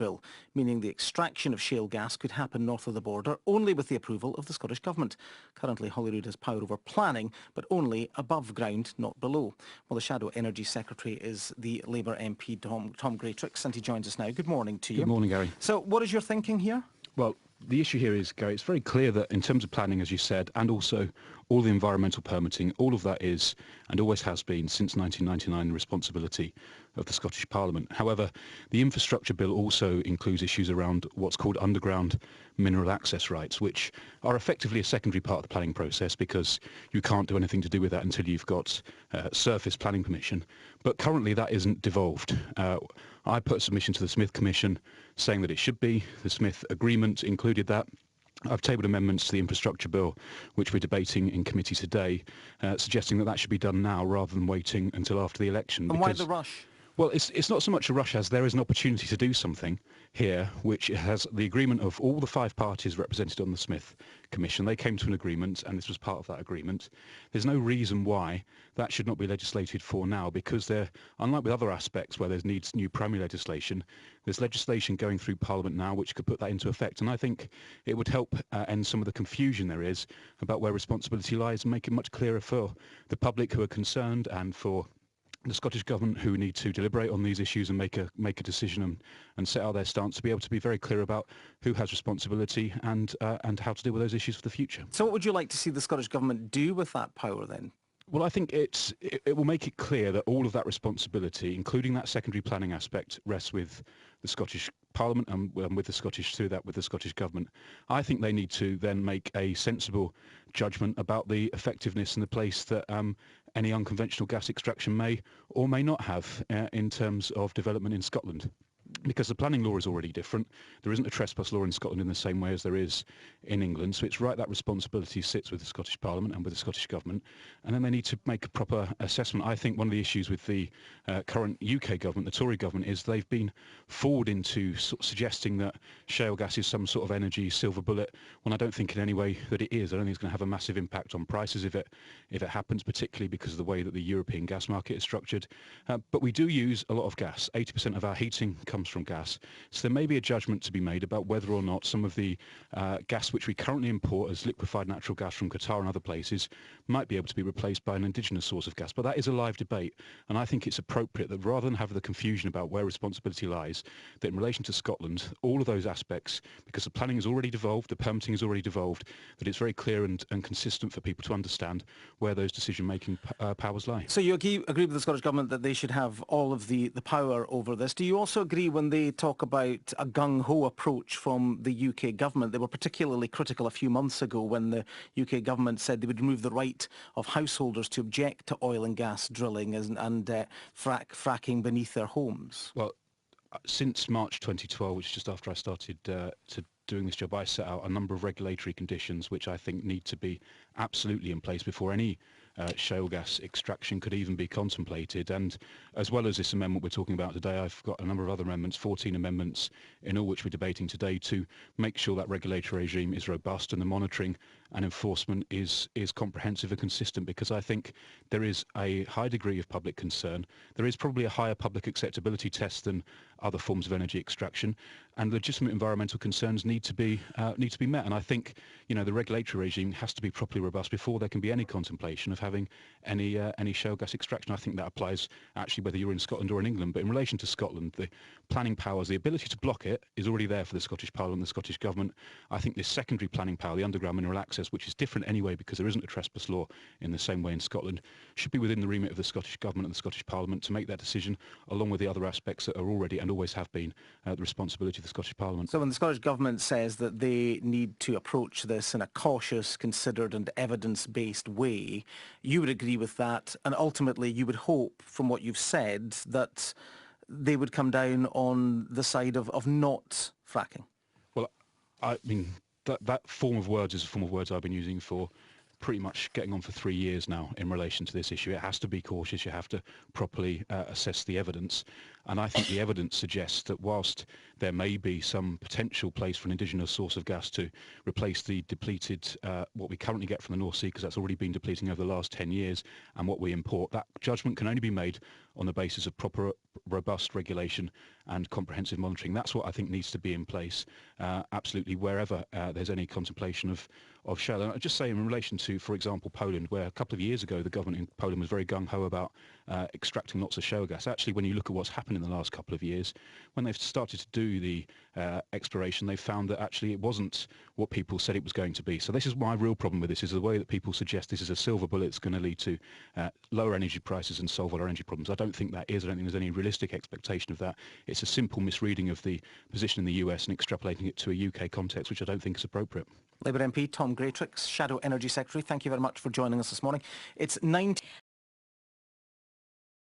bill, meaning the extraction of shale gas could happen north of the border only with the approval of the Scottish Government. Currently, Holyrood has power over planning, but only above ground, not below. Well, the Shadow Energy Secretary is the Labour MP Tom Greatrix, and he joins us now. Good morning to you. Good morning, Gary. So what is your thinking here? Well, the issue here is, Gary, it's very clear that in terms of planning, as you said, and also all the environmental permitting, all of that is, and always has been, since 1999, the responsibility of the Scottish Parliament. However, the infrastructure bill also includes issues around what's called underground mineral access rights, which are effectively a secondary part of the planning process because you can't do anything to do with that until you've got surface planning permission. But currently that isn't devolved. I put a submission to the Smith Commission saying that it should be. The Smith Agreement included that. I've tabled amendments to the infrastructure bill, which we're debating in committee today, suggesting that that should be done now rather than waiting until after the election. And why the rush? Well, it's not so much a rush as there is an opportunity to do something here, which has the agreement of all the 5 parties represented on the Smith Commission. They came to an agreement, and this was part of that agreement. There's no reason why that should not be legislated for now, because there, unlike with other aspects where there needs new primary legislation, there's legislation going through Parliament now which could put that into effect. And I think it would help end some of the confusion there is about where responsibility lies and make it much clearer for the public who are concerned and for the Scottish Government, who need to deliberate on these issues and make a decision and set out their stance, to be able to be very clear about who has responsibility and how to deal with those issues for the future. So what would you like to see the Scottish Government do with that power then? Well, I think it will make it clear that all of that responsibility, including that secondary planning aspect, rests with the Scottish Parliament and with the Scottish, through that with the Scottish Government. I think they need to then make a sensible judgment about the effectiveness and the place that any unconventional gas extraction may or may not have in terms of development in Scotland. Because the planning law is already different. There isn't a trespass law in Scotland in the same way as there is in England. So it's right that responsibility sits with the Scottish Parliament and with the Scottish Government. And then they need to make a proper assessment. I think one of the issues with the current UK government, the Tory government, is they've been forward into sort of suggesting that shale gas is some sort of energy silver bullet, when I don't think in any way that it is. I don't think it's going to have a massive impact on prices if it happens, particularly because of the way that the European gas market is structured. But we do use a lot of gas. 80% of our heating comes from gas. So there may be a judgment to be made about whether or not some of the gas which we currently import as liquefied natural gas from Qatar and other places might be able to be replaced by an indigenous source of gas. But that is a live debate, and I think it's appropriate that rather than have the confusion about where responsibility lies, that in relation to Scotland, all of those aspects, because the planning is already devolved, the permitting is already devolved, that it's very clear and consistent for people to understand where those decision-making powers lie. So you agree with the Scottish Government that they should have all of the power over this. Do you also agree when they talk about a gung-ho approach from the UK government? They were particularly critical a few months ago when the UK government said they would remove the right of householders to object to oil and gas drilling and fracking beneath their homes. Well, since March 2012, which is just after I started doing this job, I set out a number of regulatory conditions which I think need to be absolutely in place before any shale gas extraction could even be contemplated. And as well as this amendment we're talking about today, I've got a number of other amendments, 14 amendments in all, which we're debating today, to make sure that regulatory regime is robust and the monitoring and enforcement is comprehensive and consistent, because I think there is a high degree of public concern. There is probably a higher public acceptability test than other forms of energy extraction, and legitimate environmental concerns need to be met. And I think, you know, the regulatory regime has to be properly robust before there can be any contemplation of having any shale gas extraction. I think that applies actually whether you're in Scotland or in England. But in relation to Scotland, the planning powers, the ability to block it is already there for the Scottish Parliament and the Scottish Government. I think this secondary planning power, the underground mineral access, which is different anyway because there isn't a trespass law in the same way in Scotland, should be within the remit of the Scottish Government and the Scottish Parliament to make that decision, along with the other aspects that are already and always have been the responsibility of the Scottish Parliament. So when the Scottish Government says that they need to approach this in a cautious, considered and evidence-based way, you would agree with that, and ultimately you would hope, from what you've said, that they would come down on the side of not fracking? Well, I mean, that form of words is a form of words I've been using for pretty much getting on for 3 years now in relation to this issue. It has to be cautious. You have to properly assess the evidence. And I think the evidence suggests that whilst there may be some potential place for an indigenous source of gas to replace the depleted, what we currently get from the North Sea, because that's already been depleting over the last 10 years, and what we import, that judgment can only be made on the basis of proper, robust regulation and comprehensive monitoring. That's what I think needs to be in place, absolutely wherever there's any contemplation of shale. And I'd just say in relation to, for example, Poland, where a couple of years ago the government in Poland was very gung-ho about extracting lots of shale gas. Actually, when you look at what's happened in the last couple of years, when they've started to do the exploration, they've found that actually it wasn't what people said it was going to be. So this is my real problem with this, is the way that people suggest this is a silver bullet that's going to lead to lower energy prices and solve all our energy problems. I don't think that is. I don't think there's any realistic expectation of that. It's a simple misreading of the position in the US and extrapolating it to a UK context, which I don't think is appropriate. Labour MP Tom Greatrix, Shadow Energy Secretary, thank you very much for joining us this morning. It's 9...